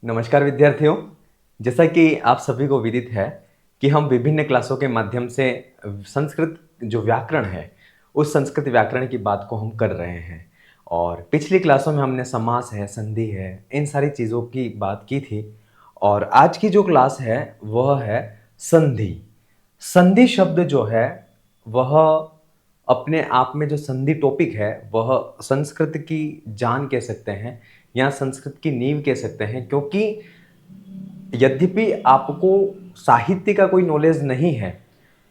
नमस्कार विद्यार्थियों। जैसा कि आप सभी को विदित है कि हम विभिन्न क्लासों के माध्यम से संस्कृत जो व्याकरण है उस संस्कृत व्याकरण की बात को हम कर रहे हैं। और पिछली क्लासों में हमने समास है, संधि है, इन सारी चीज़ों की बात की थी। और आज की जो क्लास है वह है संधि। संधि शब्द जो है वह अपने आप में जो संधि टॉपिक है वह संस्कृत की जान कह सकते हैं या संस्कृत की नींव कह सकते हैं, क्योंकि यद्यपि आपको साहित्य का कोई नॉलेज नहीं है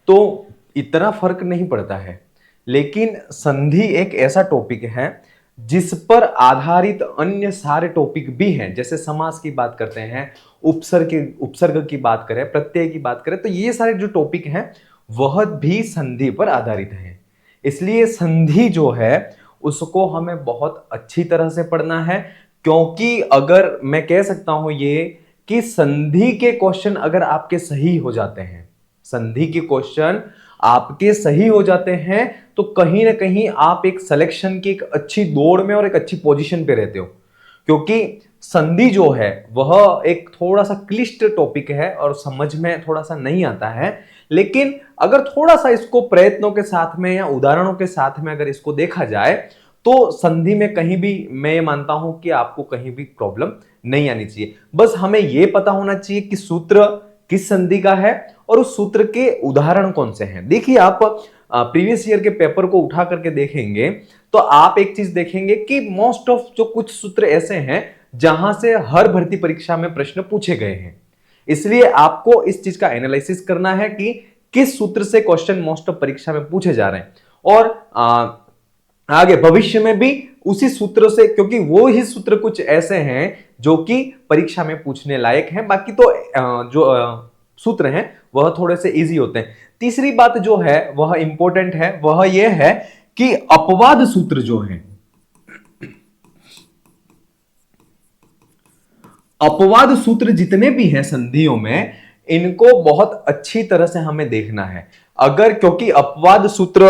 तो इतना फर्क नहीं पड़ता है, लेकिन संधि एक ऐसा टॉपिक है जिस पर आधारित अन्य सारे टॉपिक भी हैं। जैसे समास की बात करते हैं, उपसर्ग की बात करें, प्रत्यय की बात करें, तो ये सारे जो टॉपिक हैं वह भी संधि पर आधारित हैं। इसलिए संधि जो है उसको हमें बहुत अच्छी तरह से पढ़ना है, क्योंकि अगर मैं कह सकता हूं ये कि संधि के क्वेश्चन अगर आपके सही हो जाते हैं, संधि के क्वेश्चन आपके सही हो जाते हैं तो कहीं ना कहीं आप एक सिलेक्शन की एक अच्छी दौड़ में और एक अच्छी पोजीशन पे रहते हो। क्योंकि संधि जो है वह एक थोड़ा सा क्लिष्ट टॉपिक है और समझ में थोड़ा सा नहीं आता है, लेकिन अगर थोड़ा सा इसको प्रयत्नों के साथ में या उदाहरणों के साथ में अगर इसको देखा जाए तो संधि में कहीं भी मैं ये मानता हूं कि आपको कहीं भी प्रॉब्लम नहीं आनी चाहिए। बस हमें यह पता होना चाहिए कि सूत्र किस संधि का है और उस सूत्र के उदाहरण कौन से हैं। देखिए, आप प्रीवियस ईयर के पेपर को उठा करके देखेंगे तो आप एक चीज देखेंगे कि मोस्ट ऑफ जो कुछ सूत्र ऐसे हैं जहां से हर भर्ती परीक्षा में प्रश्न पूछे गए हैं। इसलिए आपको इस चीज का एनालिसिस करना है कि किस सूत्र से क्वेश्चन मोस्ट ऑफ परीक्षा में पूछे जा रहे हैं और आगे भविष्य में भी उसी सूत्र से, क्योंकि वो ही सूत्र कुछ ऐसे हैं जो कि परीक्षा में पूछने लायक हैं। बाकी तो जो सूत्र हैं वह थोड़े से इजी होते हैं। तीसरी बात जो है वह इंपॉर्टेंट है, वह यह है कि अपवाद सूत्र जो है, अपवाद सूत्र जितने भी हैं संधियों में, इनको बहुत अच्छी तरह से हमें देखना है। अगर क्योंकि अपवाद सूत्र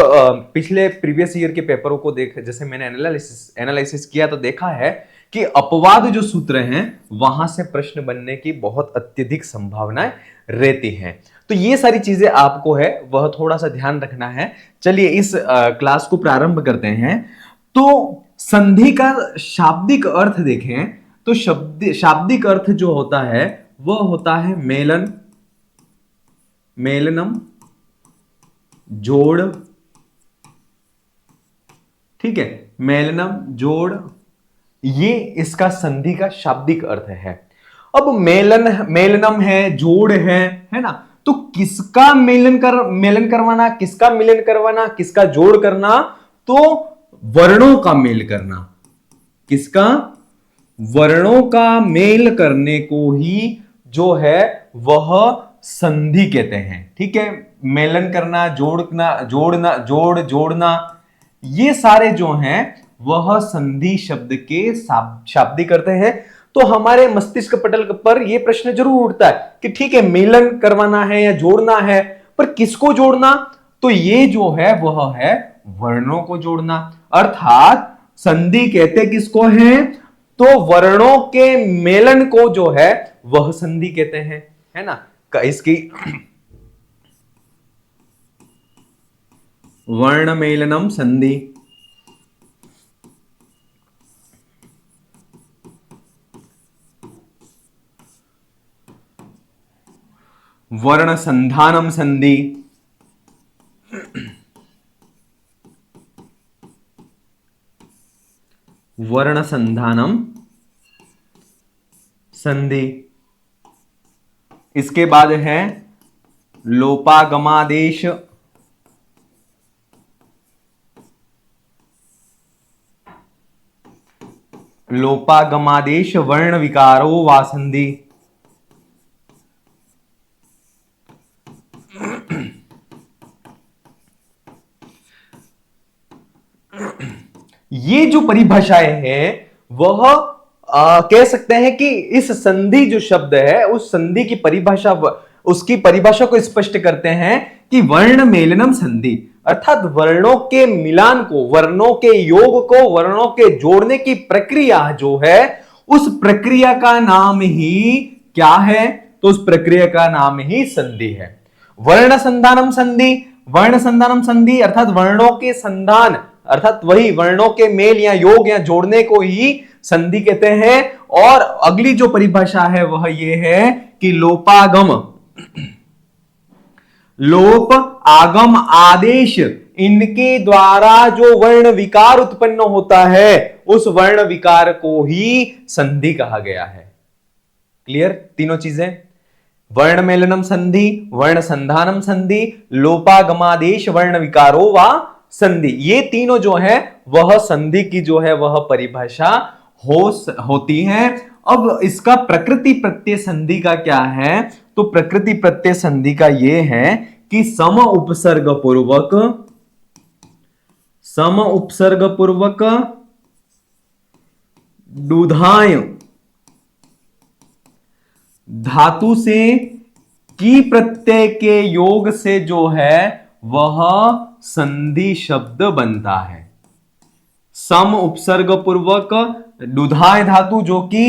पिछले प्रीवियस ईयर के पेपरों को देख, जैसे मैंने एनालिसिस किया तो देखा है कि अपवाद जो सूत्र हैं वहां से प्रश्न बनने की बहुत अत्यधिक संभावनाएं रहती हैं। तो ये सारी चीजें आपको है वह थोड़ा सा ध्यान रखना है। चलिए इस क्लास को प्रारंभ करते हैं। तो संधि का शाब्दिक अर्थ देखें तो शाब्दिक अर्थ जो होता है वह होता है मेलन, मेलनम, जोड़, ठीक है, मेलनम, जोड़, ये इसका संधि का शाब्दिक अर्थ है। अब मेलनम है, जोड़ है ना, तो किसका मेलन करवाना, किसका मिलन करवाना, किसका जोड़ करना, तो वर्णों का मेल करना। किसका? वर्णों का मेल करने को ही जो है वह संधि कहते हैं। ठीक है, मेलन करना, जोड़ना, ये सारे जो हैं वह संधि शब्द के शाब्दिक अर्थ हैं। तो हमारे मस्तिष्क पटल पर यह प्रश्न जरूर उठता है कि ठीक है, मेलन करवाना है या जोड़ना है, पर किसको जोड़ना? तो ये जो है वह है वर्णों को जोड़ना। अर्थात संधि कहते किसको हैं? तो वर्णों के मेलन को जो है वह संधि कहते हैं, है ना। इसकी वर्ण मेलनम संधि। वर्ण संधानम संधि। वर्ण संधानम संधि। इसके बाद है लोपागमादेश। लोपागमादेश वर्ण विकारो वा संधि। ये जो परिभाषाएं हैं वह कह सकते हैं कि इस संधि जो शब्द है उस संधि की परिभाषा, उसकी परिभाषा को स्पष्ट करते हैं कि वर्ण मेलनम संधि, अर्थात वर्णों के मिलान को, वर्णों के योग को, वर्णों के जोड़ने की प्रक्रिया जो है उस प्रक्रिया का नाम ही क्या है? तो उस प्रक्रिया का नाम ही संधि है। वर्ण संधानम संधि, वर्ण संधानम संधि अर्थात वर्णों के संधान, अर्थात वही वर्णों के मेल या योग या जोड़ने को ही संधि कहते हैं। और अगली जो परिभाषा है वह यह है कि लोपागम, लोप आगम आदेश, इनके द्वारा जो वर्ण विकार उत्पन्न होता है उस वर्ण विकार को ही संधि कहा गया है। क्लियर? तीनों चीजें, वर्ण मेलनम संधि, वर्ण संधानम संधि, लोपागमादेश वर्ण विकारो वा संधि, ये तीनों जो है वह संधि की जो है वह परिभाषा होती है। अब इसका प्रकृति प्रत्यय संधि का क्या है? तो प्रकृति प्रत्यय संधि का यह है कि सम उपसर्ग पूर्वक दुधाय धातु से की प्रत्यय के योग से जो है वह संधि शब्द बनता है। सम उपसर्ग पूर्वक दुधाय धातु जो कि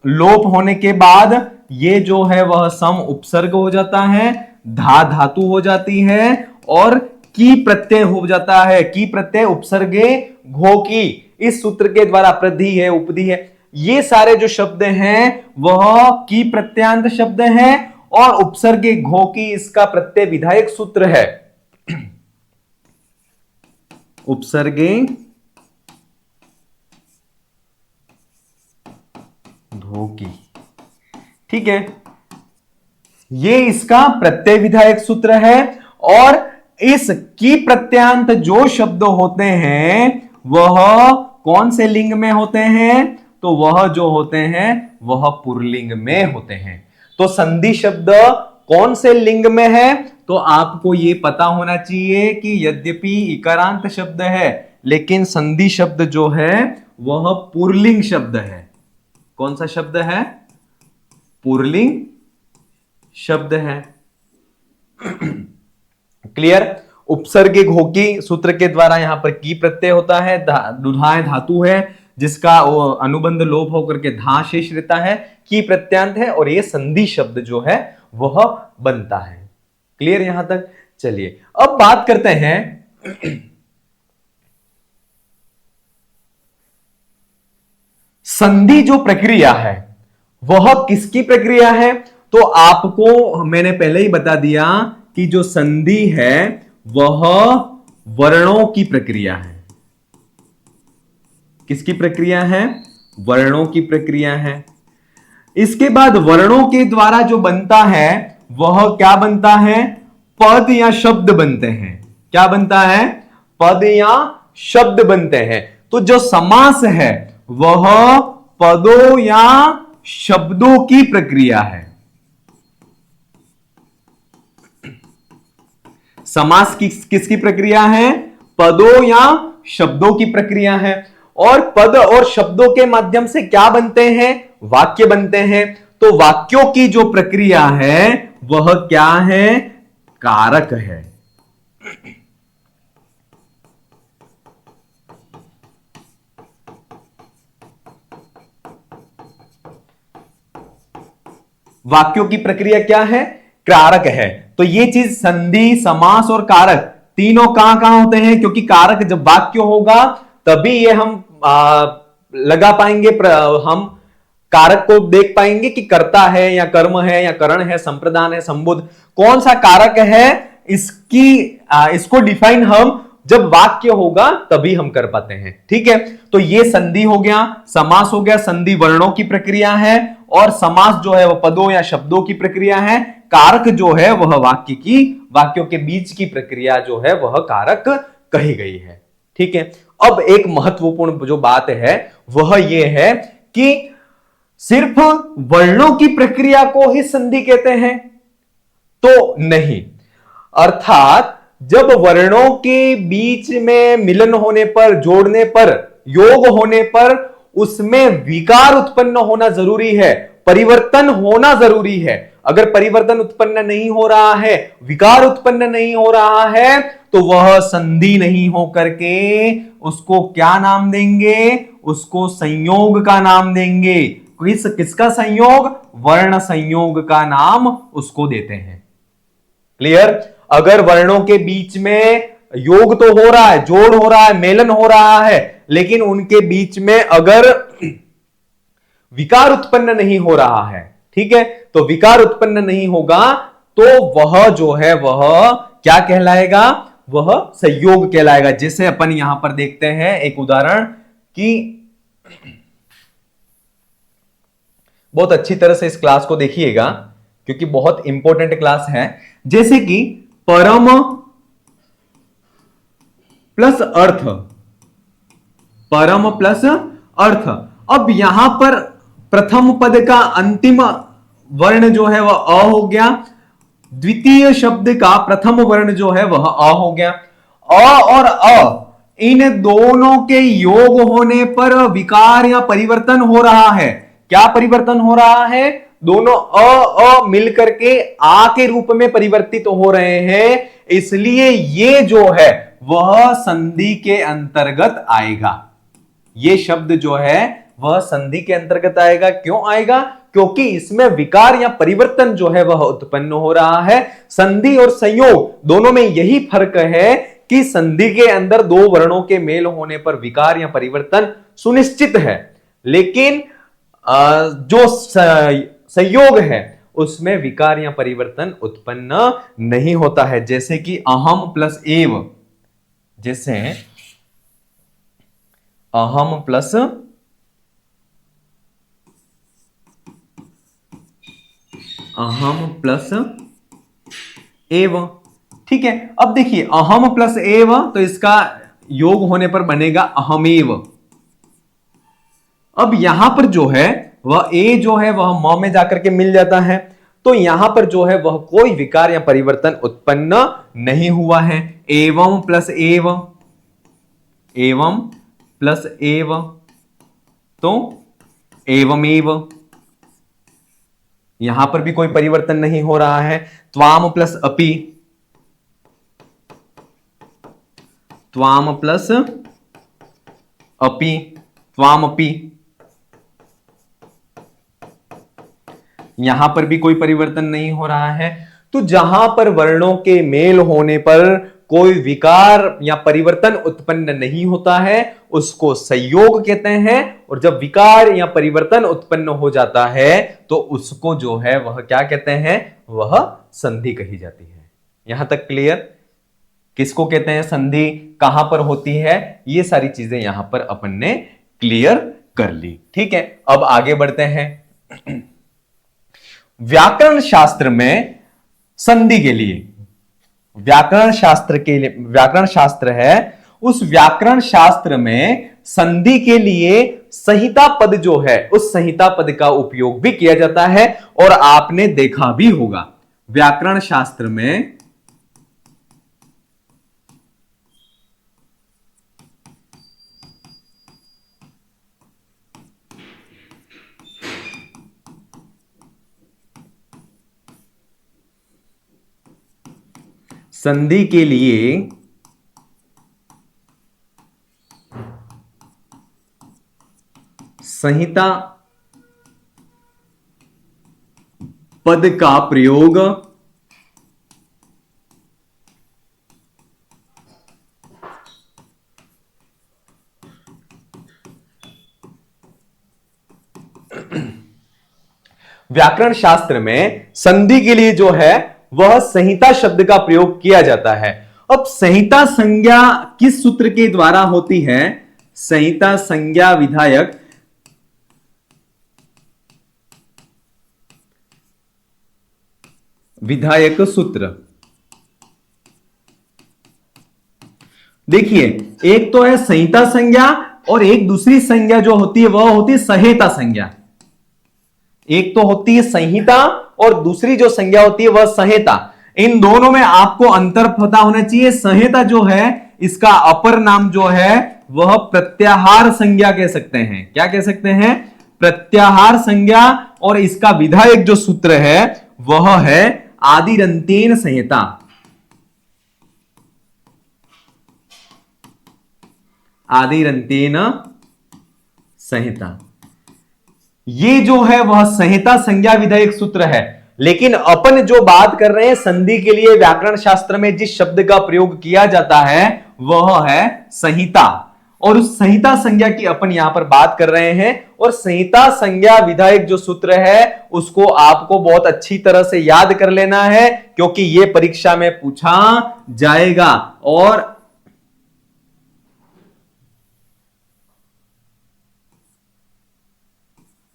लोप होने के बाद ये जो है वह सम उपसर्ग हो जाता है, धा धातु हो जाती है और की प्रत्यय हो जाता है। की प्रत्यय उपसर्गे घो की, इस सूत्र के द्वारा प्रधि है, उपधि है, ये सारे जो शब्द हैं वह की प्रत्यांत शब्द हैं और उपसर्गे घो की इसका प्रत्यय विधायक सूत्र है। उपसर्गे धो की, ठीक है, ये इसका प्रत्यय विधायक सूत्र है। और इस की प्रत्यांत जो शब्द होते हैं वह कौन से लिंग में होते हैं? तो वह जो होते हैं वह पुल्लिंग में होते हैं। तो संधि शब्द कौन से लिंग में है? तो आपको यह पता होना चाहिए कि यद्यपि इकारांत शब्द है लेकिन संधि शब्द जो है वह पुल्लिंग शब्द है। कौन सा शब्द है? पुल्लिंग शब्द है। क्लियर? उपसर्ग घोकी सूत्र के द्वारा यहां पर की प्रत्यय होता है, दुधाय धातु है जिसका अनुबंध लोप होकर के धा शेष रहता है, की प्रत्यांत है और ये संधि शब्द जो है वह बनता है। क्लियर यहां तक? चलिए अब बात करते हैं संधि जो प्रक्रिया है वह किसकी प्रक्रिया है? तो आपको मैंने पहले ही बता दिया कि जो संधि है वह वर्णों की प्रक्रिया है। किसकी प्रक्रिया है? वर्णों की प्रक्रिया है। इसके बाद वर्णों के द्वारा जो बनता है वह क्या बनता है? पद या शब्द बनते हैं। क्या बनता है? पद या शब्द बनते हैं। तो जो समास है वह पदों या शब्दों की प्रक्रिया है। समास किसकी प्रक्रिया है? पदों या शब्दों की प्रक्रिया है। और पद और शब्दों के माध्यम से क्या बनते हैं? वाक्य बनते हैं। तो वाक्यों की जो प्रक्रिया है वह क्या है? कारक है। वाक्यों की प्रक्रिया क्या है? कारक है। तो ये चीज संधि, समास और कारक तीनों कहां होते हैं? क्योंकि कारक जब वाक्य होगा तभी ये हम लगा पाएंगे, हम कारक को देख पाएंगे कि कर्ता है या कर्म है या करण है, संप्रदान है, संबुद्ध, कौन सा कारक है इसको डिफाइन हम जब वाक्य होगा तभी हम कर पाते हैं। ठीक है, तो ये संधि हो गया, समास हो गया। संधि वर्णों की प्रक्रिया है और समास जो है वह पदों या शब्दों की प्रक्रिया है। कारक जो है वह वाक्यों के बीच की प्रक्रिया जो है वह कारक कही गई है। ठीक है, अब एक महत्वपूर्ण जो बात है वह यह है कि सिर्फ वर्णों की प्रक्रिया को ही संधि कहते हैं तो नहीं, अर्थात जब वर्णों के बीच में मिलन होने पर, जोड़ने पर, योग होने पर उसमें विकार उत्पन्न होना जरूरी है, परिवर्तन होना जरूरी है। अगर परिवर्तन उत्पन्न नहीं हो रहा है, विकार उत्पन्न नहीं हो रहा है, तो वह संधि नहीं होकर के उसको क्या नाम देंगे? उसको संयोग का नाम देंगे। किसका संयोग? वर्ण संयोग का नाम उसको देते हैं। क्लियर? अगर वर्णों के बीच में योग तो हो रहा है, जोड़ हो रहा है, मेलन हो रहा है, लेकिन उनके बीच में अगर विकार उत्पन्न नहीं हो रहा है, ठीक है, तो विकार उत्पन्न नहीं होगा तो वह जो है वह क्या कहलाएगा? वह संयोग कहलाएगा। जैसे अपन यहां पर देखते हैं एक उदाहरण कि बहुत अच्छी तरह से इस क्लास को देखिएगा क्योंकि बहुत इंपॉर्टेंट क्लास है। जैसे कि परम प्लस अर्थ, परम प्लस अर्थ। अब यहां पर प्रथम पद का अंतिम वर्ण जो है वह अ हो गया, द्वितीय शब्द का प्रथम वर्ण जो है वह अ हो गया। अ और अ, इन दोनों के योग होने पर विकार या परिवर्तन हो रहा है। क्या परिवर्तन हो रहा है? दोनों अ मिलकर के आ के रूप में परिवर्तित हो रहे हैं, इसलिए ये जो है वह संधि के अंतर्गत आएगा। ये शब्द जो है वह संधि के अंतर्गत आएगा। क्यों आएगा? क्योंकि इसमें विकार या परिवर्तन जो है वह उत्पन्न हो रहा है। संधि और संयोग दोनों में यही फर्क है कि संधि के अंदर दो वर्णों के मेल होने पर विकार या परिवर्तन सुनिश्चित है, लेकिन जो संयोग है उसमें विकार या परिवर्तन उत्पन्न नहीं होता है। जैसे कि अहम प्लस एव, जैसे अहम प्लस अहम प्लस एव, ठीक है। अब देखिए अहम प्लस एव, तो इसका योग होने पर बनेगा अहमेव। अब यहां पर जो है वह ए जो है वह म में जाकर के मिल जाता है, तो यहां पर जो है वह कोई विकार या परिवर्तन उत्पन्न नहीं हुआ है। एवं प्लस एव, एवं प्लस एव, तो एवमेव, यहां पर भी कोई परिवर्तन नहीं हो रहा है। त्वाम प्लस अपि, त्वाम प्लस अपि, त्वाम अपि, यहां पर भी कोई परिवर्तन नहीं हो रहा है। तो जहां पर वर्णों के मेल होने पर कोई विकार या परिवर्तन उत्पन्न नहीं होता है उसको संयोग कहते हैं, और जब विकार या परिवर्तन उत्पन्न हो जाता है तो उसको जो है वह क्या कहते हैं? वह संधि कही जाती है। यहां तक क्लियर? किसको कहते हैं संधि, कहां पर होती है, ये सारी चीजें यहां पर अपन ने क्लियर कर ली। ठीक है, अब आगे बढ़ते हैं। व्याकरण शास्त्र में संधि के लिए, व्याकरण शास्त्र है, उस व्याकरण शास्त्र में संधि के लिए संहिता पद जो है उस संहिता पद का उपयोग भी किया जाता है, और आपने देखा भी होगा व्याकरण शास्त्र में संधि के लिए संहिता पद का प्रयोग व्याकरण शास्त्र में संधि के लिए जो है वह संहिता शब्द का प्रयोग किया जाता है। अब संहिता संज्ञा किस सूत्र के द्वारा होती है? संहिता संज्ञा विधायक विधायक सूत्र। देखिए एक तो है संहिता संज्ञा और एक दूसरी संज्ञा जो होती है वह होती है सहेता संज्ञा। एक तो होती है संहिता और दूसरी जो संज्ञा होती है वह सहेता। इन दोनों में आपको अंतर पता होना चाहिए। सहेता जो है इसका अपर नाम जो है वह प्रत्याहार संज्ञा कह सकते हैं। क्या कह सकते हैं? प्रत्याहार संज्ञा। और इसका विधायक जो सूत्र है वह है आदिरंतेन संहिता। आदिरंत्येन संहिता। ये जो है वह संहिता संज्ञा विधायक सूत्र है। लेकिन अपन जो बात कर रहे हैं संधि के लिए व्याकरण शास्त्र में जिस शब्द का प्रयोग किया जाता है वह है संहिता, और उस संहिता संज्ञा की अपन यहां पर बात कर रहे हैं। और संहिता संज्ञा विधायक जो सूत्र है उसको आपको बहुत अच्छी तरह से याद कर लेना है, क्योंकि यह परीक्षा में पूछा जाएगा। और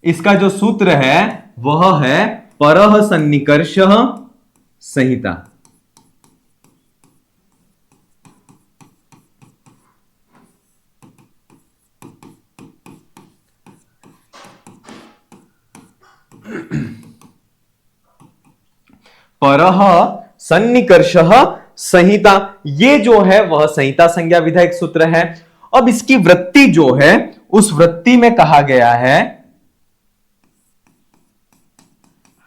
इसका जो सूत्र है वह है परः सन्निकर्ष संहिता। परः सन्निकर्षः संहिता, ये जो है वह संहिता संज्ञा विधायक सूत्र है। अब इसकी वृत्ति जो है उस वृत्ति में कहा गया है,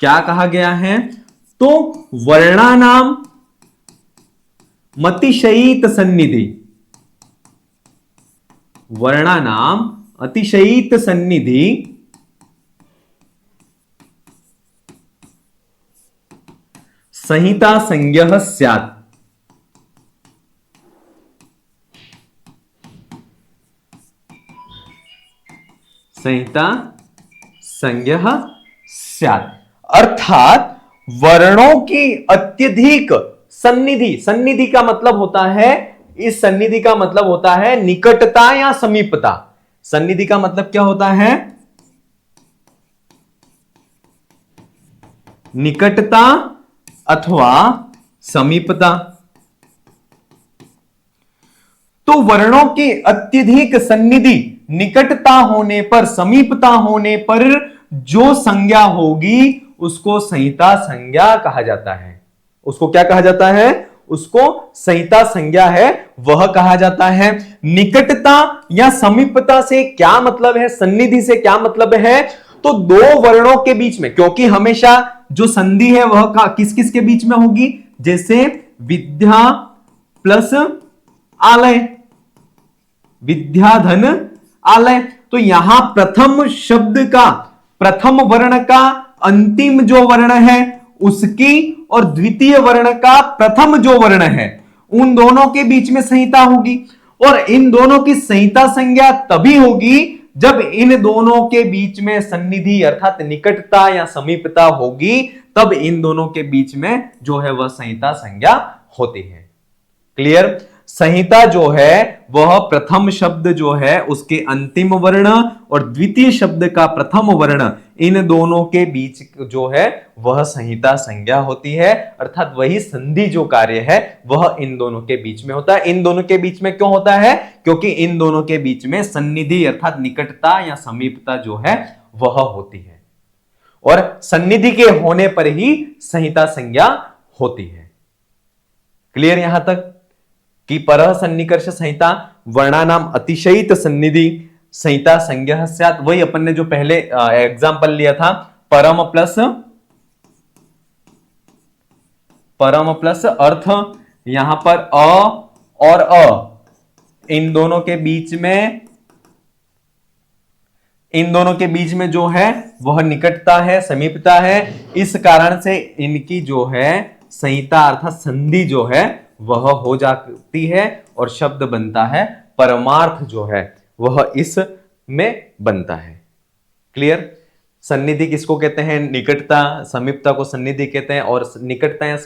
क्या कहा गया है, तो वर्णानाम अतिशयित सन्निधि, वर्णानाम अतिशयित सन्निधि संहिता संज्ञः स्यात्। संहिता संज्ञः स्यात् अर्थात वर्णों की अत्यधिक सन्निधि, सन्निधि का मतलब होता है, इस सन्निधि का मतलब होता है निकटता या समीपता। सन्निधि का मतलब क्या होता है, निकटता अथवा समीपता। तो वर्णों की अत्यधिक सन्निधि, निकटता होने पर, समीपता होने पर जो संज्ञा होगी उसको संहिता संज्ञा कहा जाता है। उसको क्या कहा जाता है, उसको संहिता संज्ञा है वह कहा जाता है। निकटता या समीपता से क्या मतलब है, सन्निधि से क्या मतलब है, तो दो वर्णों के बीच में, क्योंकि हमेशा जो संधि है वह किस किस के बीच में होगी, जैसे विद्या प्लस आलय, विद्याधन आलय। तो यहां प्रथम शब्द का, प्रथम वर्ण का अंतिम जो वर्ण है उसकी और द्वितीय वर्ण का प्रथम जो वर्ण है उन दोनों के बीच में संहिता होगी। और इन दोनों की संहिता संज्ञा तभी होगी जब इन दोनों के बीच में सन्निधि अर्थात निकटता या समीपता होगी, तब इन दोनों के बीच में जो है वह संहिता संज्ञा होती है। क्लियर। संहिता जो है वह प्रथम शब्द जो है उसके अंतिम वर्ण और द्वितीय शब्द का प्रथम वर्ण, इन दोनों के बीच जो है वह संहिता संज्ञा होती है। अर्थात वही संधि जो कार्य है वह इन दोनों के बीच में होता है। इन दोनों के बीच में क्यों होता है, क्योंकि इन दोनों के बीच में सन्निधि अर्थात निकटता या समीपता जो है वह होती है, और सन्निधि के होने पर ही संहिता संज्ञा होती है। क्लियर यहां तक कि परः सन्निकर्ष संहिता वर्णानाम अतिशयित सन्निधि संहिता संज्ञः स्यात्। वही अपन ने जो पहले एग्जांपल लिया था, परम प्लस अर्थ, यहां पर अ और अ, इन दोनों के बीच में जो है वह निकटता है, समीपता है। इस कारण से इनकी जो है संहिता अर्थात संधि जो है वह हो जाती है और शब्द बनता है, परमार्थ जो है वह इस में बनता है। क्लियर। सन्निधि किसको कहते हैं, निकटता, समीपता को सन्निधि कहते हैं। और निकटता या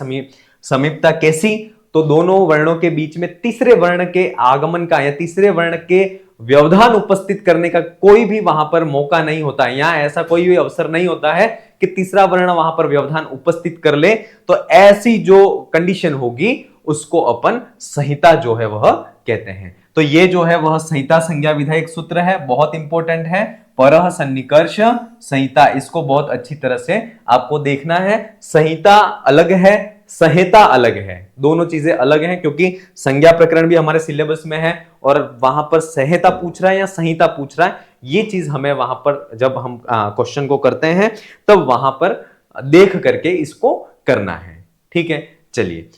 समीपता कैसी, तो दोनों वर्णों के बीच में तीसरे वर्ण के आगमन का या तीसरे वर्ण के व्यवधान उपस्थित करने का कोई भी वहां पर मौका नहीं होता है। यहां ऐसा कोई भी अवसर नहीं होता है कि तीसरा वर्ण वहां पर व्यवधान उपस्थित कर ले। तो ऐसी जो कंडीशन होगी उसको अपन संहिता जो है वह कहते हैं। तो ये जो है वह संहिता संज्ञा विधायक सूत्र है, बहुत इंपॉर्टेंट है। परः सन्निकर्ष संहिता, इसको बहुत अच्छी तरह से आपको देखना है। संहिता अलग है, संहिता अलग है, दोनों चीजें अलग हैं, क्योंकि संज्ञा प्रकरण भी हमारे सिलेबस में है और वहां पर संहिता पूछ रहा है या संहिता पूछ रहा है, ये चीज हमें वहां पर जब हम क्वेश्चन को करते हैं तब वहां पर देख करके इसको करना है। ठीक है, चलिए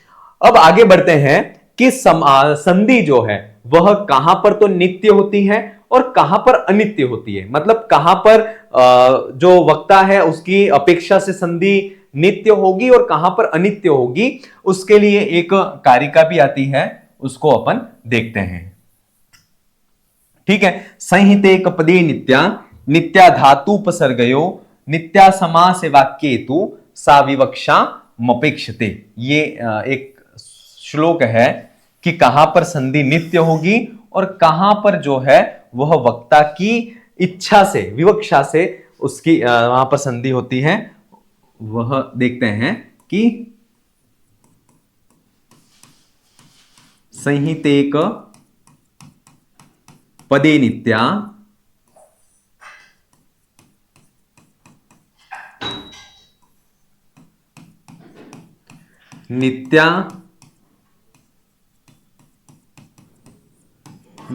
अब आगे बढ़ते हैं कि संधि जो है वह कहां पर तो नित्य होती है और कहां पर अनित्य होती है। मतलब कहां पर जो वक्ता है उसकी अपेक्षा से संधि नित्य होगी और कहां पर अनित्य होगी, उसके लिए एक कारिका भी आती है, उसको अपन देखते हैं। ठीक है। संहिते कपदे नित्या नित्या धातुपसर्गयो नित्या समास वाक्येतु सा विवक्षा मपेक्षते। ये एक श्लोक है कि कहां पर संधि नित्य होगी और कहां पर जो है वह वक्ता की इच्छा से, विवक्षा से उसकी वहां पर संधि होती है। वह देखते हैं कि संहितेक पदे नित्या नित्या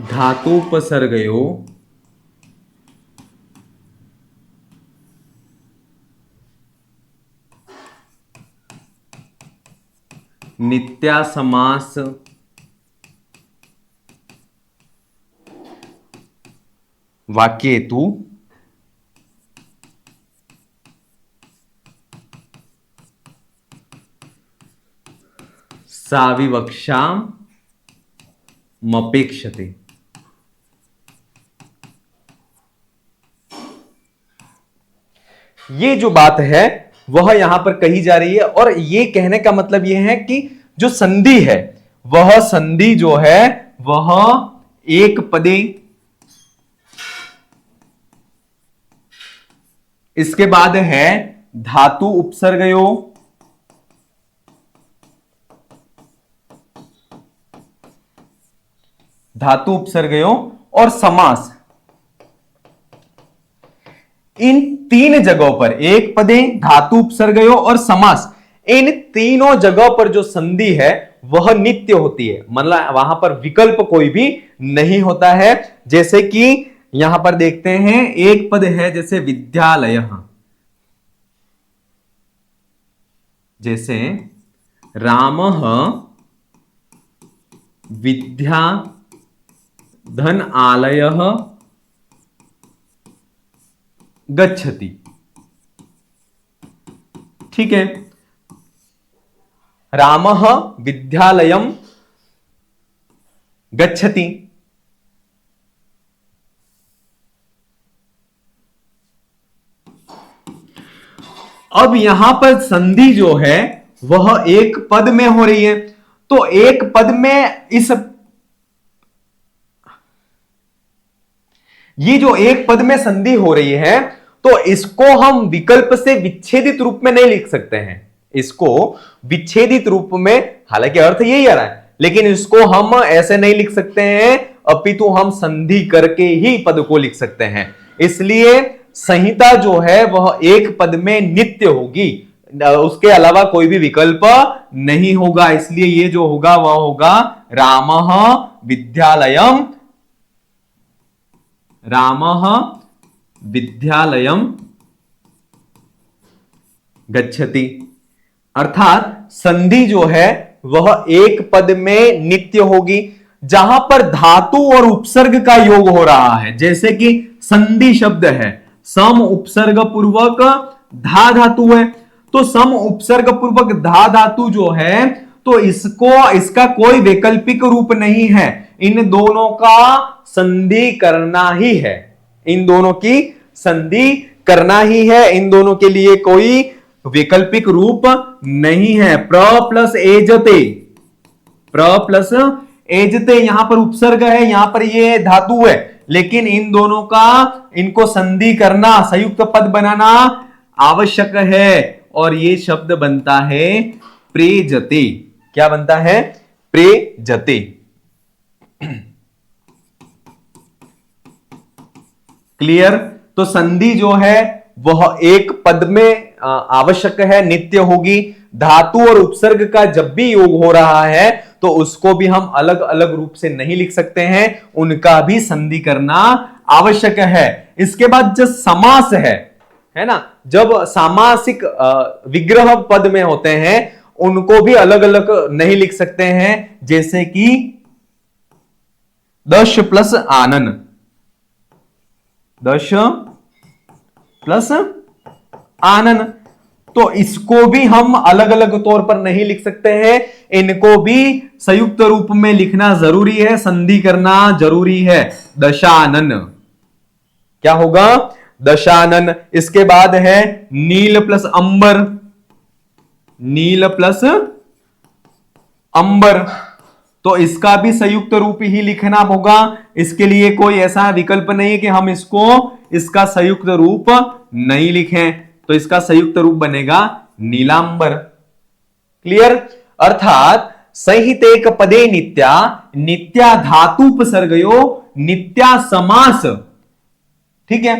धातुपसर्गयो नित्या समास वाक्येतु सा विवक्षा मपेक्षते। ये जो बात है वह यहां पर कही जा रही है और ये कहने का मतलब यह है कि जो संधि है वह संधि जो है वह एक पदे, इसके बाद है धातु उपसर्गयो, धातु उपसर्गयो और समास, इन तीन जगहों पर, एक पदे, धातु उपसर्गयो और समास, इन तीनों जगह पर जो संधि है वह नित्य होती है। मतलब वहां पर विकल्प कोई भी नहीं होता है। जैसे कि यहां पर देखते हैं एक पद है जैसे विद्यालय, जैसे रामः विद्या धन आलयः गच्छति। ठीक है, रामः विद्यालयम गच्छति। अब यहां पर संधि जो है वह एक पद में हो रही है, तो एक पद में ये जो एक पद में संधि हो रही है तो इसको हम विकल्प से विच्छेदित रूप में नहीं लिख सकते हैं। इसको विच्छेदित रूप में, हालांकि अर्थ यही आ रहा है, लेकिन इसको हम ऐसे नहीं लिख सकते हैं, अपितु हम संधि करके ही पद को लिख सकते हैं। इसलिए संहिता जो है वह एक पद में नित्य होगी, उसके अलावा कोई भी विकल्प नहीं होगा। इसलिए ये जो होगा वह होगा रामः विद्यालयम, रामः विद्यालयम गच्छति। अर्थात संधि जो है वह एक पद में नित्य होगी जहां पर धातु और उपसर्ग का योग हो रहा है। जैसे कि संधि शब्द है, सम उपसर्ग पूर्वक धा धातु है, तो सम उपसर्ग पूर्वक धा धातु जो है तो इसका कोई वैकल्पिक रूप नहीं है, इन दोनों का संधि करना ही है, इन दोनों की संधि करना ही है, इन दोनों के लिए कोई वैकल्पिक रूप नहीं है। प्र प्लस एजते, प्र प्लस एजते, यहां पर उपसर्ग है, यहां पर ये धातु है, लेकिन इन दोनों का, इनको संधि करना, संयुक्त पद बनाना आवश्यक है और ये शब्द बनता है प्रेजते। क्या बनता है? प्रेजते। क्लियर? तो संधि जो है वह एक पद में आवश्यक है, नित्य होगी। धातु और उपसर्ग का जब भी योग हो रहा है तो उसको भी हम अलग अलग रूप से नहीं लिख सकते हैं, उनका भी संधि करना आवश्यक है। इसके बाद जो समास है ना, जब सामासिक विग्रह पद में होते हैं उनको भी अलग अलग नहीं लिख सकते हैं। जैसे कि दश प्लस आनन, दश प्लस आनन। तो इसको भी हम अलग अलग तौर पर नहीं लिख सकते हैं, इनको भी संयुक्त रूप में लिखना जरूरी है, संधि करना जरूरी है। दशानन क्या होगा? दशानन। इसके बाद है नील प्लस अंबर, नील प्लस अंबर, तो इसका भी संयुक्त रूप ही लिखना होगा। इसके लिए कोई ऐसा विकल्प नहीं है कि हम इसको इसका संयुक्त रूप नहीं लिखें, तो इसका संयुक्त रूप बनेगा नीलांबर। क्लियर? अर्थात संहितेक पदे नित्या, नित्या धातुपसर्गयो, नित्या समास। ठीक है,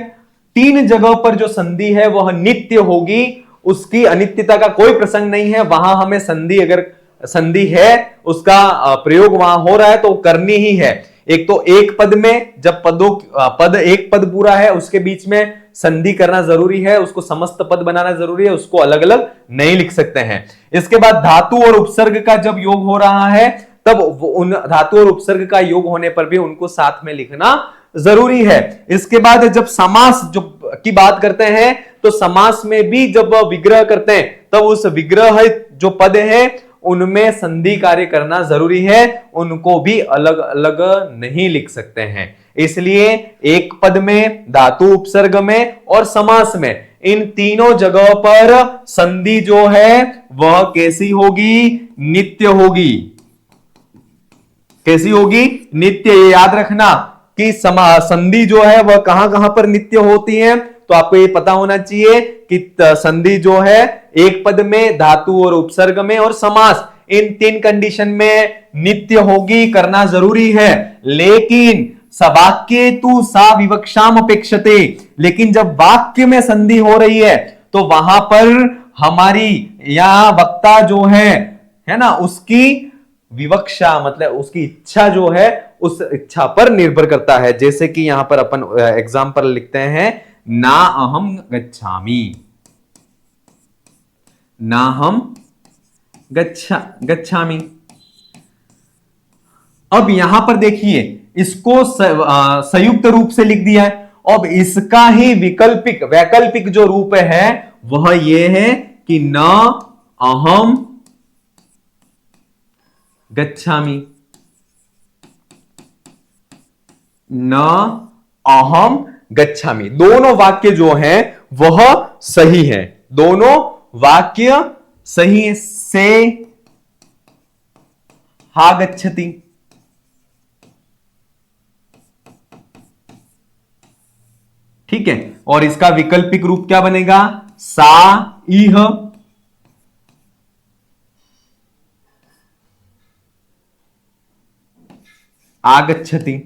तीन जगह पर जो संधि है वह नित्य होगी, उसकी अनित्यता का कोई प्रसंग नहीं है। वहां हमें संधि, अगर संधि है उसका प्रयोग वहां हो रहा है तो करनी ही है। एक तो एक पद में जब पद एक पद पूरा है उसके बीच में संधि करना जरूरी है, उसको समस्त पद बनाना जरूरी है, उसको अलग अलग नहीं लिख सकते हैं। इसके बाद धातु और उपसर्ग का जब योग हो रहा है तब उन धातु और उपसर्ग का योग होने पर भी उनको साथ में लिखना जरूरी है। इसके बाद जब समास जो की बात करते हैं तो समास में भी जब विग्रह करते हैं तब उस विग्रह जो पद है उनमें संधि कार्य करना जरूरी है, उनको भी अलग अलग नहीं लिख सकते हैं। इसलिए एक पद में, धातु उपसर्ग में और समास में, इन तीनों जगहों पर संधि जो है वह कैसी होगी? नित्य होगी। कैसी होगी? नित्य। ये याद रखना कि संधि जो है वह कहां कहां पर नित्य होती है, तो आपको ये पता होना चाहिए कि संधि जो है एक पद में, धातु और उपसर्ग में और समास, इन तीन कंडीशन में नित्य होगी, करना जरूरी है। लेकिन सवाक्ये तु सा विवक्षाम अपेक्षते, लेकिन जब वाक्य में संधि हो रही है तो वहां पर हमारी यहां वक्ता जो है ना, उसकी विवक्षा मतलब उसकी इच्छा जो है उस इच्छा पर निर्भर करता है। जैसे कि यहां पर अपन एग्जाम्पल लिखते हैं, ना अहम गच्छामि, ना हम गच्छामि। अब यहां पर देखिए इसको संयुक्त रूप से लिख दिया है। अब इसका ही वैकल्पिक जो रूप है वह यह है कि न अहम गच्छामि, न अहम गच्छामि। दोनों वाक्य जो हैं वह सही है, दोनों वाक्य सही है। से हा गच्छति, ठीक है, और इसका वैकल्पिक रूप क्या बनेगा? सा इह आगच्छति।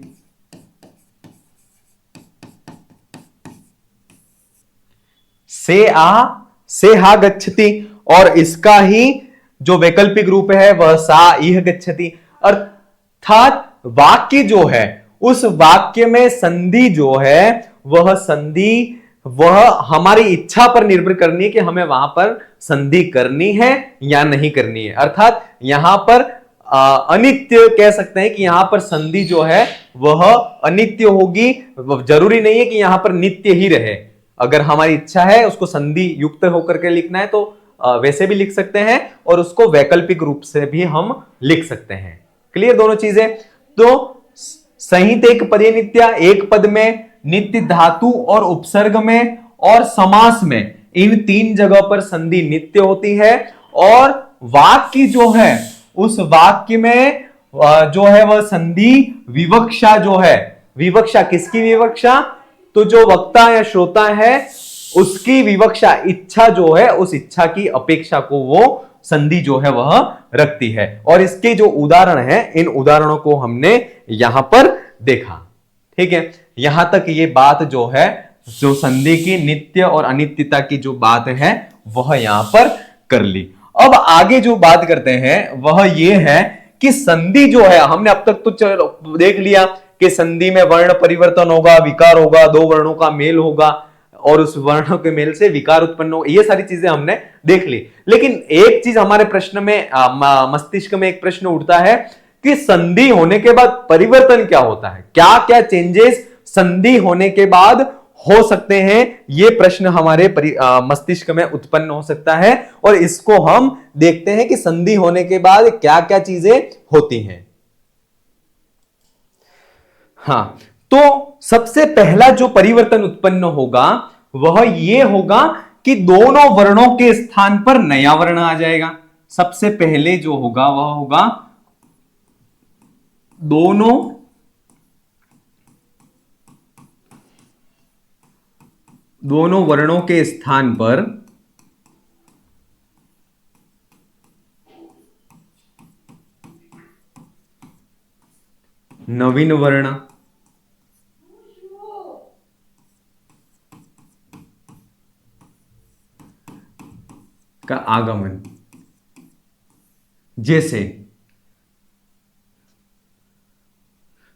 से हा गच्छति, और इसका ही जो वैकल्पिक रूप है वह सा इह गच्छति। अर्थात वाक्य जो है उस वाक्य में संधि जो है वह संधि वह हमारी इच्छा पर निर्भर करनी है कि हमें वहां पर संधि करनी है या नहीं करनी है। अर्थात यहां पर अनित्य कह सकते हैं कि यहां पर संधि जो है वह अनित्य होगी, जरूरी नहीं है कि यहां पर नित्य ही रहे। अगर हमारी इच्छा है उसको संधि युक्त होकर के लिखना है तो वैसे भी लिख सकते हैं और उसको वैकल्पिक रूप से भी हम लिख सकते हैं। क्लियर दोनों चीजें? तो संहित एक पदे नित्या, एक पद में, नित्य धातु और उपसर्ग में और समास में, इन तीन जगह पर संधि नित्य होती है। और वाक्य जो है उस वाक्य में जो है वह संधि विवक्षा जो है, विवक्षा किसकी विवक्षा? तो जो वक्ता या श्रोता है उसकी विवक्षा, इच्छा जो है उस इच्छा की अपेक्षा को वो संधि जो है वह रखती है। और इसके जो उदाहरण है इन उदाहरणों को हमने यहां पर देखा। ठीक है, यहां तक ये बात जो है, जो संधि की नित्य और अनित्यता की जो बात है वह यहां पर कर ली। अब आगे जो बात करते हैं वह ये है कि संधि जो है, हमने अब तक तो चलो देख लिया कि संधि में वर्ण परिवर्तन होगा, विकार होगा, दो वर्णों का मेल होगा और उस वर्णों के मेल से विकार उत्पन्न होगा, ये सारी चीजें हमने देख ली। लेकिन एक चीज हमारे प्रश्न में मस्तिष्क में एक प्रश्न उठता है कि संधि होने के बाद परिवर्तन क्या होता है, क्या क्या चेंजेस संधि होने के बाद हो सकते हैं, यह प्रश्न हमारे मस्तिष्क में उत्पन्न हो सकता है और इसको हम देखते हैं कि संधि होने के बाद क्या क्या चीजें होती हैं। हां, तो सबसे पहला जो परिवर्तन उत्पन्न होगा वह यह होगा कि दोनों वर्णों के स्थान पर नया वर्ण आ जाएगा। सबसे पहले जो होगा वह होगा दोनों वर्णों के स्थान पर नवीन वर्ण का आगमन। जैसे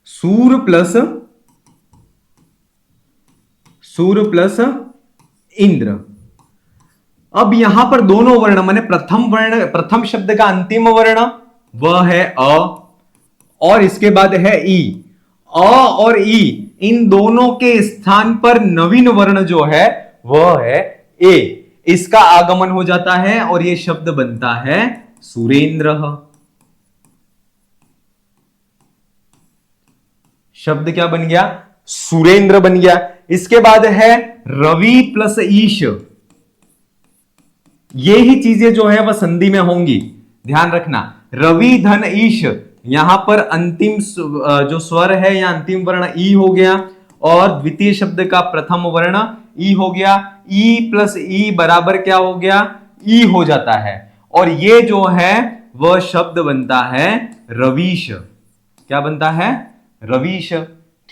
सूर प्लस इंद्र। अब यहां पर दोनों वर्ण माने प्रथम शब्द का अंतिम वर्ण वह है अ और इसके बाद है ई। अ और ई इन दोनों के स्थान पर नवीन वर्ण जो है वह है ए। इसका आगमन हो जाता है और यह शब्द बनता है सुरेंद्र। शब्द क्या बन गया? सुरेंद्र बन गया। इसके बाद है रवि प्लस ईश। ये ही चीजें जो है वह संधि में होंगी, ध्यान रखना। रवि धन ईश, यहां पर अंतिम जो स्वर है या अंतिम वर्ण ई हो गया और द्वितीय शब्द का प्रथम वर्ण ई हो गया। ई प्लस ई बराबर क्या हो गया? ई हो जाता है और ये जो है वह शब्द बनता है रवीश। क्या बनता है? रवीश।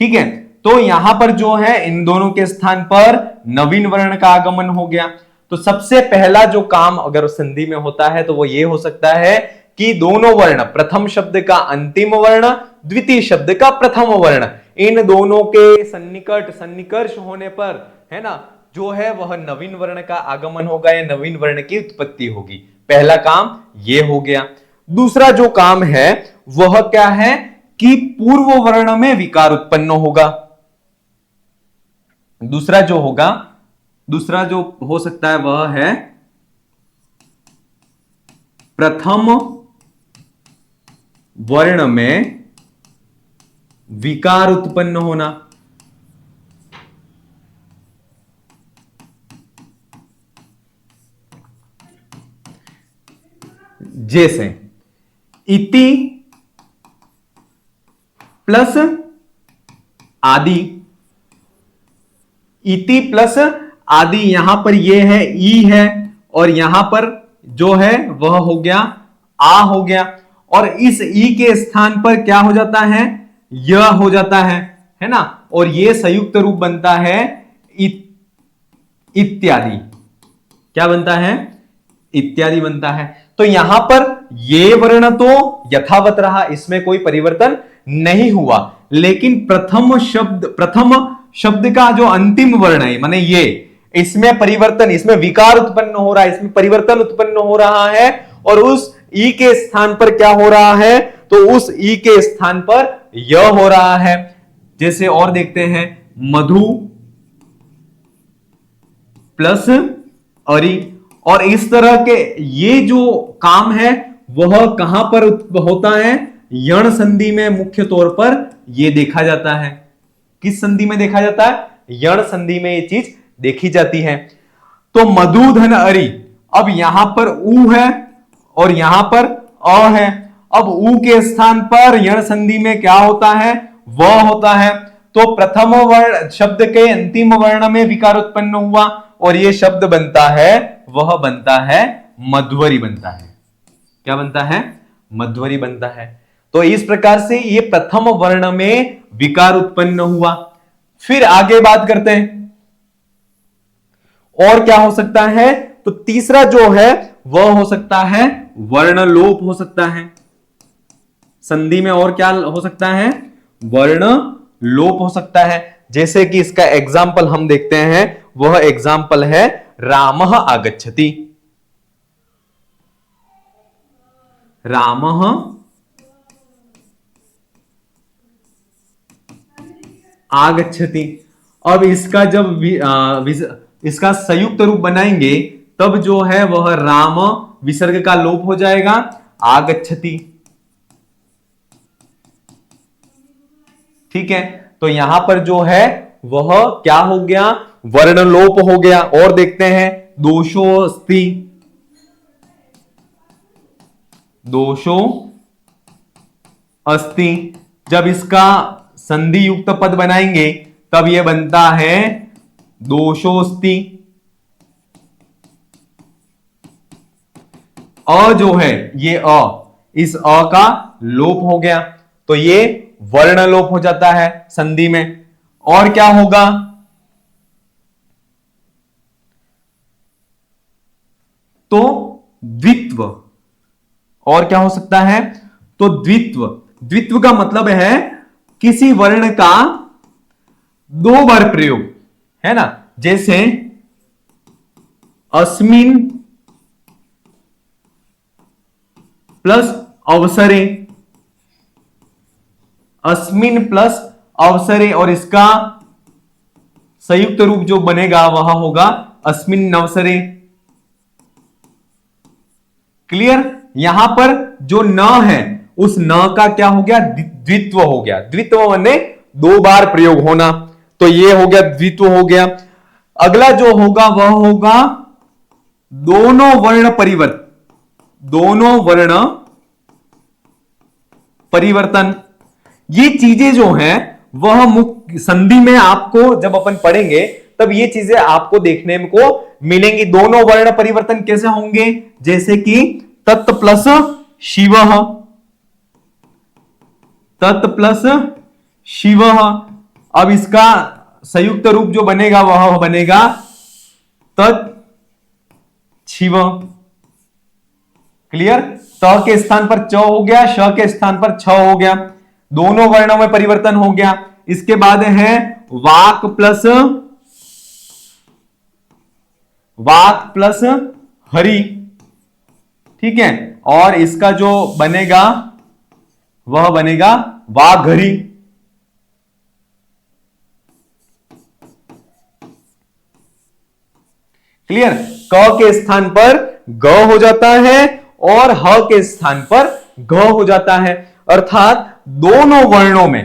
ठीक है, तो यहां पर जो है इन दोनों के स्थान पर नवीन वर्ण का आगमन हो गया। तो सबसे पहला जो काम अगर संधि में होता है तो वो ये हो सकता है कि दोनों वर्ण, प्रथम शब्द का अंतिम वर्ण, द्वितीय शब्द का प्रथम वर्ण, इन दोनों के सन्निकर्ष होने पर है ना जो है वह नवीन वर्ण का आगमन होगा या नवीन वर्ण की उत्पत्ति होगी। पहला काम यह हो गया। दूसरा जो काम है वह क्या है कि पूर्व वर्ण में विकार उत्पन्न होगा। दूसरा जो हो सकता है वह है प्रथम वर्ण में विकार उत्पन्न होना। जैसे इति प्लस आदि। इति प्लस आदि, यहां पर यह है ई है और यहां पर जो है वह हो गया आ हो गया और इस ई के स्थान पर क्या हो जाता है? यह हो जाता है ना। और यह संयुक्त रूप बनता है इत्यादि। क्या बनता है? इत्यादि बनता है। तो यहां पर यह वर्ण तो यथावत रहा, इसमें कोई परिवर्तन नहीं हुआ, लेकिन प्रथम शब्द का जो अंतिम वर्ण है माने ये, इसमें परिवर्तन, इसमें विकार उत्पन्न हो रहा है, इसमें परिवर्तन उत्पन्न हो रहा है और उस ई के स्थान पर क्या हो रहा है? तो उस ई के स्थान पर यह हो रहा है। जैसे और देखते हैं, मधु प्लस अरि। और इस तरह के ये जो काम है वह कहां पर होता है? यण संधि में मुख्य तौर पर यह देखा जाता है। किस संधि में देखा जाता है? यण संधि में यह चीज देखी जाती है। तो मधु धन अरि, अब यहां पर उ है और यहां पर अ है। अब उ के स्थान पर यण संधि में क्या होता है? वह होता है। तो प्रथम वर्ण शब्द के अंतिम वर्ण में विकार उत्पन्न हुआ और यह शब्द बनता है, वह बनता है मध्वरी बनता है। क्या बनता है? मध्वरी बनता है। तो इस प्रकार से यह प्रथम वर्ण में विकार उत्पन्न हुआ। फिर आगे बात करते हैं और क्या हो सकता है? तो तीसरा जो है वह हो सकता है वर्ण लोप हो सकता है संधि में। और क्या हो सकता है? वर्ण लोप हो सकता है। जैसे कि इसका एग्जाम्पल हम देखते हैं, वह एग्जाम्पल है रामः आगच्छति। रामः आगच्छति। अब इसका जब इसका संयुक्त रूप बनाएंगे तब जो है वह राम विसर्ग का लोप हो जाएगा, आगच्छति। ठीक है, तो यहां पर जो है वह क्या हो गया, वर्ण लोप हो गया। और देखते हैं दोषो अस्ति, दोषो अस्ति। जब इसका संधि युक्त पद बनाएंगे तब यह बनता है दोषोस्ति। अ जो है ये इस अ का लोप हो गया, तो ये वर्ण लोप हो जाता है संधि में। और क्या होगा, तो द्वित्व। और क्या हो सकता है, तो द्वित्व। द्वित्व का मतलब है किसी वर्ण का दो बार प्रयोग, है ना। जैसे अस्मिन प्लस अवसरे, अस्मिन प्लस अवसरे, और इसका संयुक्त रूप जो बनेगा वह होगा अस्मिन अवसरे। क्लियर। यहां पर जो न है उस न का क्या हो गया, द्वित्व हो गया। द्वित्व माने दो बार प्रयोग होना, तो ये हो गया द्वित्व हो गया। अगला जो होगा वह होगा दोनों वर्ण परिवर्तन, दोनों वर्ण परिवर्तन। ये चीजें जो हैं वह मुख्य संधि में आपको जब अपन पढ़ेंगे तब ये चीजें आपको देखने को मिलेंगी। दोनों वर्ण परिवर्तन कैसे होंगे, जैसे कि तत् प्लस शिव, तत् प्लस शिव। अब इसका संयुक्त रूप जो बनेगा वह बनेगा तत् शिव। क्लियर। त के स्थान पर च हो गया, श के स्थान पर छ हो गया, दोनों वर्णों में परिवर्तन हो गया। इसके बाद है वाक प्लस हरि। ठीक है, और इसका जो बनेगा वह बनेगा वाघरी। क्लियर। क के स्थान पर ग हो जाता है और ह के स्थान पर घ हो जाता है। अर्थात दोनों वर्णों में,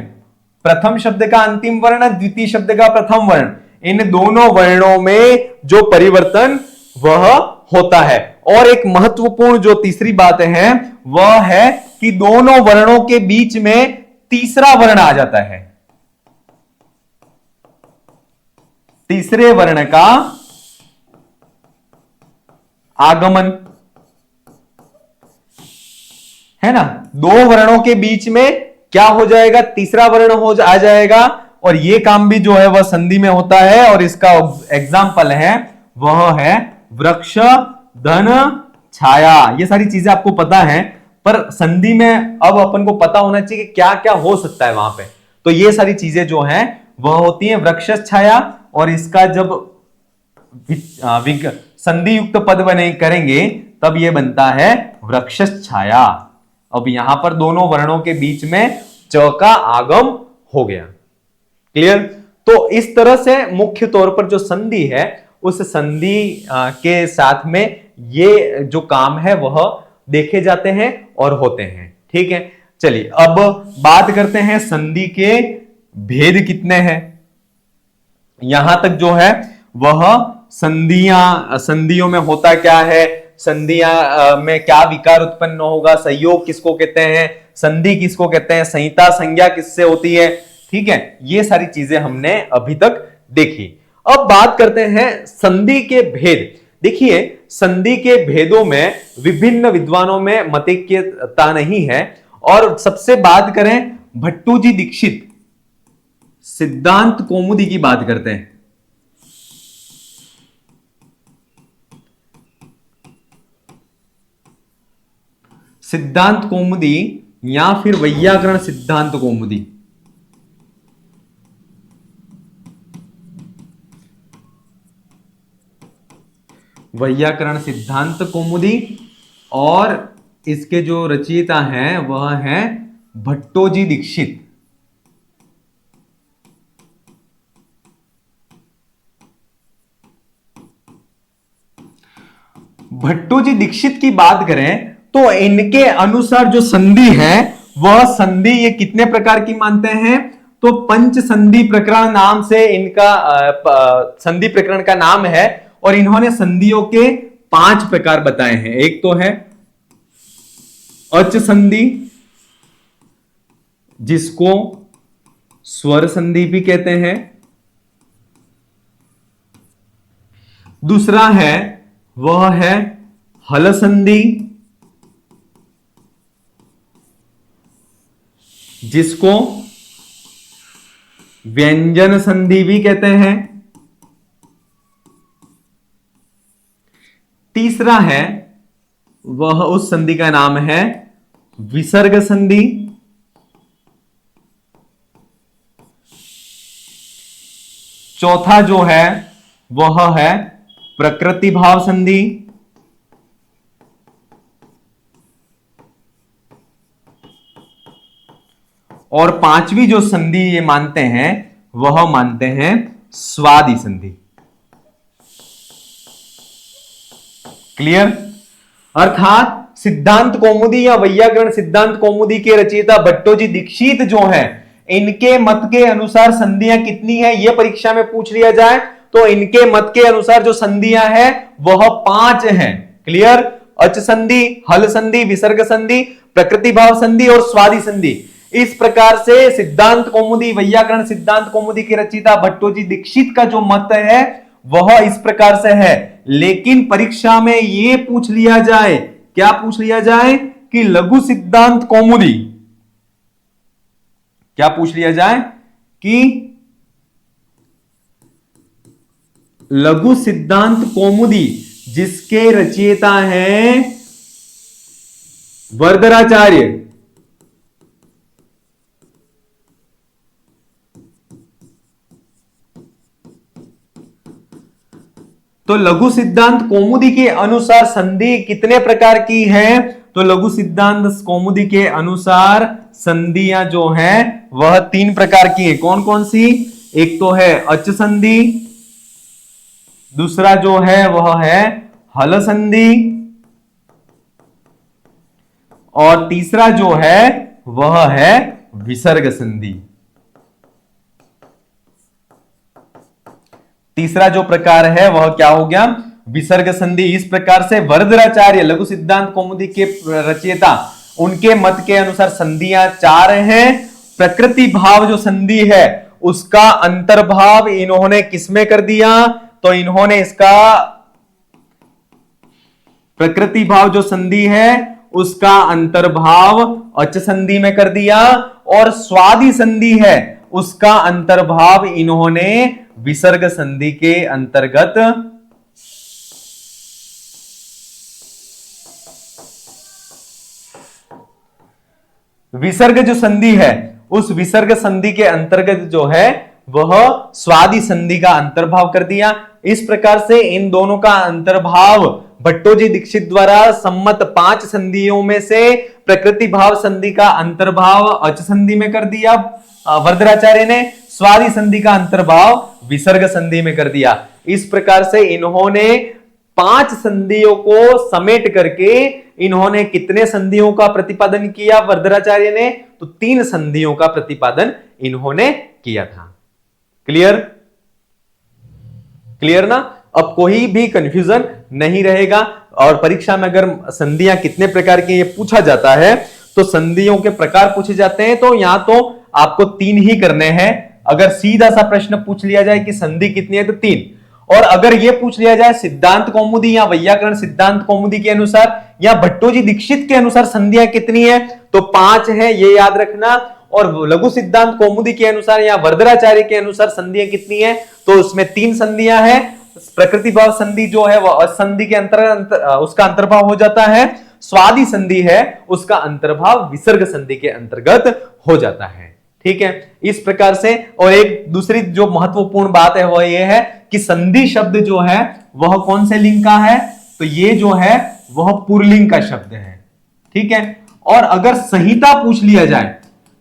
प्रथम शब्द का अंतिम वर्ण, द्वितीय शब्द का प्रथम वर्ण, इन दोनों वर्णों में जो परिवर्तन वह होता है। और एक महत्वपूर्ण जो तीसरी बात है वह है कि दोनों वर्णों के बीच में तीसरा वर्ण आ जाता है। तीसरे वर्ण का आगमन, है ना। दो वर्णों के बीच में क्या हो जाएगा, तीसरा वर्ण आ जाएगा। और ये काम भी जो है वह संधि में होता है, और इसका एग्जाम्पल है वह है वृक्ष, धन, छाया। ये सारी चीजें आपको पता है, पर संधि में अब अपन को पता होना चाहिए कि क्या क्या हो सकता है वहां पे। तो ये सारी चीजें जो हैं वह होती है वृक्ष छाया, और इसका जब संधि युक्त पद बने करेंगे तब यह बनता है वृक्ष छाया। अब यहां पर दोनों वर्णों के बीच में च का आगम हो गया। क्लियर। तो इस तरह से मुख्य तौर पर जो संधि है उस संधि के साथ में ये जो काम है वह देखे जाते हैं और होते हैं। ठीक है, चलिए अब बात करते हैं संधि के भेद कितने हैं। यहां तक जो है वह संधियों में होता क्या है, संधियां में क्या विकार उत्पन्न होगा, संयोग किसको कहते हैं, संधि किसको कहते हैं, संहिता संज्ञा किससे होती है। ठीक है, ये सारी चीजें हमने अभी तक देखी। अब बात करते हैं संधि के भेद। देखिए, संधि के भेदों में विभिन्न विद्वानों में मतैक्यता नहीं है। और सबसे बात करें भट्टूजी दीक्षित सिद्धांत कौमुदी की बात करते हैं। सिद्धांत कौमुदी या फिर वैयाकरण सिद्धांत कौमुदी, वैयाकरण सिद्धांत कौमुदी, और इसके जो रचयिता हैं वह हैं भट्टोजी दीक्षित। भट्टो जी दीक्षित की बात करें तो इनके अनुसार जो संधि है वह संधि ये कितने प्रकार की मानते हैं? तो पंच संधि प्रकरण नाम से इनका संधि प्रकरण का नाम है और इन्होंने संधियों के 5 प्रकार बताए हैं। एक तो है अच संधि, जिसको स्वर संधि भी कहते हैं। दूसरा है वह है हल संधि, जिसको व्यंजन संधि भी कहते हैं। तीसरा है वह उस संधि का नाम है विसर्ग संधि। चौथा जो है वह है प्रकृति भाव संधि। और पांचवी जो संधि ये मानते हैं वह मानते हैं स्वादि संधि। क्लियर? अर्थात सिद्धांत कौमुदी या वैयाकरण सिद्धांत कौमुदी के रचयिता भट्टोजी दीक्षित जो है, इनके मत के अनुसार संधियां कितनी है यह परीक्षा में पूछ लिया जाए तो इनके मत के अनुसार जो संधियां हैं वह 5 हैं। क्लियर? अच संधि, हल संधि, विसर्ग संधि, प्रकृति भाव संधि और स्वादि संधि। इस प्रकार से सिद्धांत कौमुदी वैयाकरण सिद्धांत कौमुदी के रचयिता भट्टोजी दीक्षित का जो मत है वह इस प्रकार से है। लेकिन परीक्षा में यह पूछ लिया जाए, क्या पूछ लिया जाए कि लघु सिद्धांत कौमुदी, क्या पूछ लिया जाए कि लघु सिद्धांत कौमुदी जिसके रचयिता हैं वरदराचार्य, तो लघु सिद्धांत कौमुदी के अनुसार संधि कितने प्रकार की है? तो लघु सिद्धांत कौमुदी के अनुसार संधियां जो हैं वह 3 प्रकार की हैं। कौन कौन सी? एक तो है अच संधि, दूसरा जो है वह है हल संधि और तीसरा जो है वह है विसर्ग संधि। तीसरा जो प्रकार है वह क्या हो गया? विसर्ग संधि। इस प्रकार से वरदराचार्य लघु सिद्धांत कौमुदी के रचयिता, उनके मत के अनुसार संधियां 4 हैं। प्रकृति भाव जो संधि है उसका अंतर्भाव इन्होंने किसमें कर दिया? तो इन्होंने इसका प्रकृति भाव जो संधि है उसका अंतर्भाव अच संधि में कर दिया और स्वादि संधि है उसका अंतर्भाव इन्होंने विसर्ग संधि के अंतर्गत विसर्ग जो संधि है उस विसर्ग संधि के अंतर्गत जो है वह स्वादि संधि का अंतर्भाव कर दिया। इस प्रकार से इन दोनों का अंतर्भाव भट्टोजी दीक्षित द्वारा सम्मत 5 संधियों में से प्रकृति भाव संधि का अंतर्भाव अच संधि में कर दिया वरदराचार्य ने, स्वादि संधि का अंतर्भाव विसर्ग संधि में कर दिया। इस प्रकार से इन्होंने 5 संधियों को समेट करके इन्होंने कितने संधियों का प्रतिपादन किया वरदराचार्य ने? तो 3 संधियों का प्रतिपादन इन्होंने किया था। क्लियर? क्लियर ना? अब कोई भी कंफ्यूजन नहीं रहेगा। और परीक्षा में अगर संधियां कितने प्रकार की ये पूछा जाता है तो संधियों के प्रकार पूछे जाते हैं तो यहां तो आपको 3 ही करने हैं। अगर सीधा सा प्रश्न पूछ लिया जाए कि संधि कितनी है तो 3, और अगर यह पूछ लिया जाए सिद्धांत कौमुदी या वैयाकरण सिद्धांत कौमुदी के अनुसार या भट्टोजी दीक्षित के अनुसार संधियां कितनी है तो 5 है, ये याद रखना। और लघु सिद्धांत कौमुदी के अनुसार या वरदराचार्य के अनुसार संधियां कितनी है तो उसमें 3 संधियां हैं। प्रकृति भाव संधि जो है वह असंधि के अंतर्गत उसका अंतर्भाव हो जाता है। स्वादि संधि है उसका अंतर्भाव विसर्ग संधि के अंतर्गत हो जाता है। ठीक है, इस प्रकार से। और एक दूसरी जो महत्वपूर्ण बात है वह यह है कि संधि शब्द जो है वह कौन से लिंग का है? तो ये जो है वह पुल्लिंग का शब्द है। ठीक है, और अगर संहिता पूछ लिया जाए,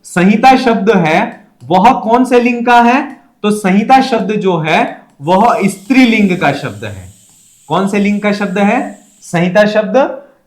संहिता शब्द है वह कौन से लिंग का है? तो संहिता शब्द जो है वह स्त्रीलिंग का शब्द है। कौन से लिंग का शब्द है? संहिता शब्द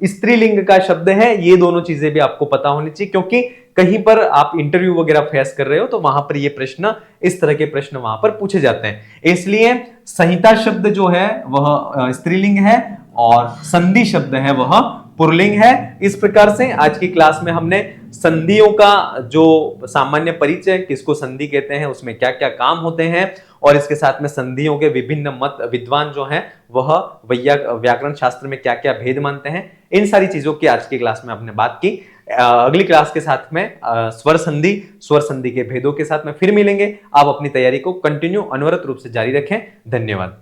स्त्रीलिंग का शब्द है। ये दोनों चीजें भी आपको पता होनी चाहिए, क्योंकि कहीं पर आप इंटरव्यू वगैरह फेस कर रहे हो तो वहां पर ये प्रश्न, इस तरह के प्रश्न वहां पर पूछे जाते हैं। इसलिए संहिता शब्द जो है वह स्त्रीलिंग है और संधि शब्द है वह पुल्लिंग है। इस प्रकार से आज की क्लास में हमने संधियों का जो सामान्य परिचय, किसको संधि कहते हैं, उसमें क्या क्या काम होते हैं, और इसके साथ में संधियों के विभिन्न मत विद्वान जो हैं वह व्याकरण शास्त्र में क्या क्या भेद मानते हैं, इन सारी चीजों की आज की क्लास में हमने बात की। अगली क्लास के साथ में स्वर संधि के भेदों के साथ में फिर मिलेंगे। आप अपनी तैयारी को कंटिन्यू अनवरत रूप से जारी रखें। धन्यवाद।